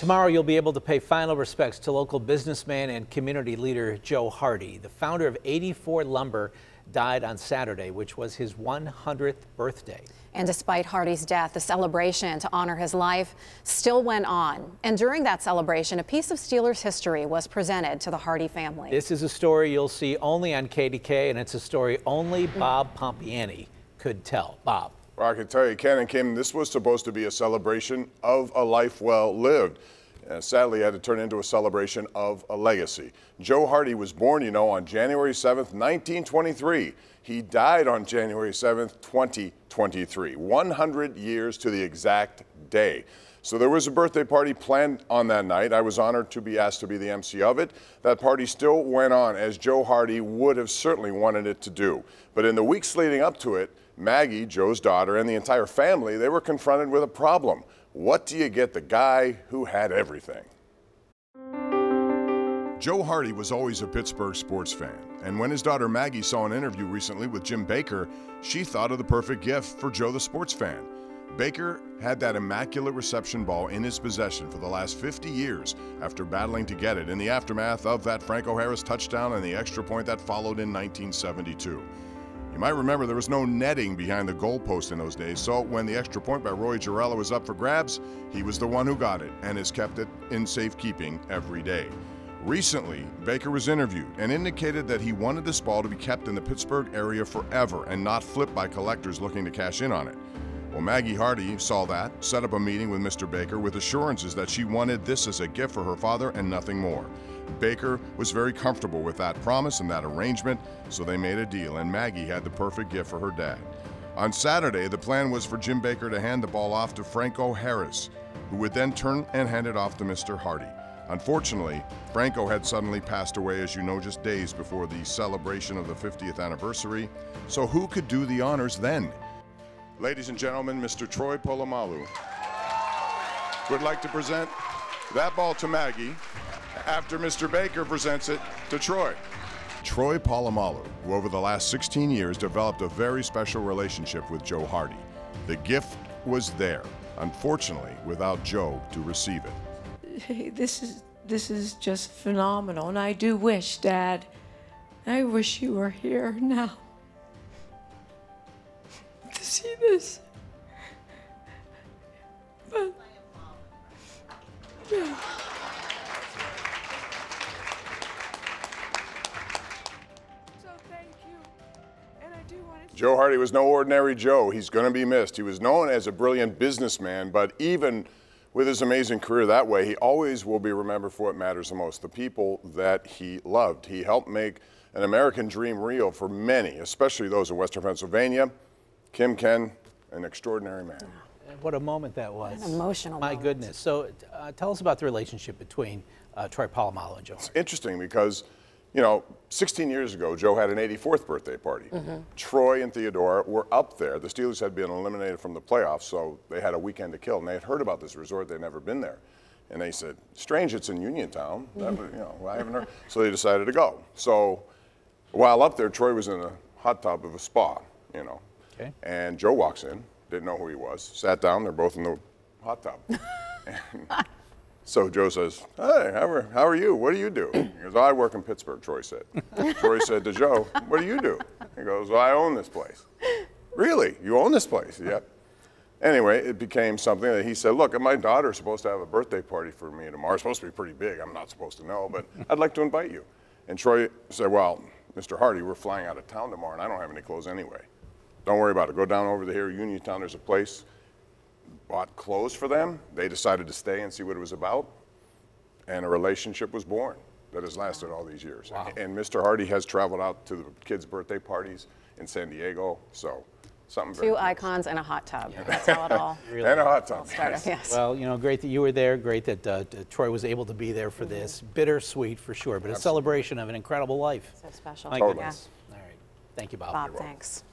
Tomorrow you'll be able to pay final respects to local businessman and community leader Joe Hardy. The founder of 84 Lumber died on Saturday, which was his 100th birthday. And despite Hardy's death, the celebration to honor his life still went on. And during that celebration, a piece of Steelers history was presented to the Hardy family. This is a story you'll see only on KDKA, and it's a story only Bob Pompiani could tell. Bob. Well, I can tell you, Ken and Kim, this was supposed to be a celebration of a life well lived. Sadly, it had to turn into a celebration of a legacy. Joe Hardy was born, you know, on January 7th, 1923. He died on January 7th, 2023, 100 years to the exact day. So there was a birthday party planned on that night. I was honored to be asked to be the MC of it. That party still went on, as Joe Hardy would have certainly wanted it to do. But in the weeks leading up to it, Maggie, Joe's daughter, and the entire family, they were confronted with a problem. What do you get the guy who had everything? Joe Hardy was always a Pittsburgh sports fan, and when his daughter Maggie saw an interview recently with Jim Baker, she thought of the perfect gift for Joe the sports fan. Baker had that Immaculate Reception ball in his possession for the last 50 years after battling to get it in the aftermath of that Franco Harris touchdown and the extra point that followed in 1972. You might remember there was no netting behind the goalpost in those days, so when the extra point by Roy Girella was up for grabs, he was the one who got it and has kept it in safekeeping every day. Recently, Baker was interviewed and indicated that he wanted this ball to be kept in the Pittsburgh area forever and not flipped by collectors looking to cash in on it. Well, Maggie Hardy saw that, set up a meeting with Mr. Baker with assurances that she wanted this as a gift for her father and nothing more. Baker was very comfortable with that promise and that arrangement, so they made a deal, and Maggie had the perfect gift for her dad. On Saturday, the plan was for Jim Baker to hand the ball off to Franco Harris, who would then turn and hand it off to Mr. Hardy. Unfortunately, Franco had suddenly passed away, as you know, just days before the celebration of the 50th anniversary, so who could do the honors then? Ladies and gentlemen, Mr. Troy Polamalu would like to present that ball to Maggie after Mr. Baker presents it to Troy. Troy Polamalu, who over the last 16 years developed a very special relationship with Joe Hardy. The gift was there, unfortunately, without Joe to receive it. Hey, this is just phenomenal, and I do wish, Dad, I wish you were here now to see this. But yeah. Joe Hardy was no ordinary Joe. He's going to be missed. He was known as a brilliant businessman, but even with his amazing career that way, he always will be remembered for what matters the most, the people that he loved. He helped make an American dream real for many, especially those in Western Pennsylvania. Kim, Ken, an extraordinary man. What a moment that was. An emotional moment. My goodness. So tell us about the relationship between Troy Polamalu and Joe Hardy. It's interesting because, you know, 16 years ago, Joe had an 84th birthday party. Troy and Theodora were up there. The Steelers had been eliminated from the playoffs, so they had a weekend to kill. And they had heard about this resort. They'd never been there. And they said, strange, it's in Uniontown. You know, I haven't heard. So they decided to go. So while up there, Troy was in a hot tub of a spa, you know. Okay. And Joe walks in, didn't know who he was, sat down. They're both in the hot tub. And so Joe says, hey, how are you? What do you do? He goes, oh, I work in Pittsburgh, Troy said. Troy said to Joe, what do you do? He goes, well, I own this place. Really? You own this place? Yep. Anyway, it became something that he said, look, my daughter's supposed to have a birthday party for me tomorrow. It's supposed to be pretty big. I'm not supposed to know, but I'd like to invite you. And Troy said, well, Mr. Hardy, we're flying out of town tomorrow, and I don't have any clothes anyway. Don't worry about it. Go down over here, Uniontown, there's a place. Bought clothes for them. They decided to stay and see what it was about. And a relationship was born that has lasted all these years. Wow. And Mr. Hardy has traveled out to the kids' birthday parties in San Diego. So something very Two icons and a hot tub. That's how it all Really? And a hot tub. started. Yes. Well, you know, great that you were there. Great that Troy was able to be there for this. Bittersweet for sure, but a celebration of an incredible life. So special. My Totally. goodness. All right. Thank you, Bob. Bob, thanks.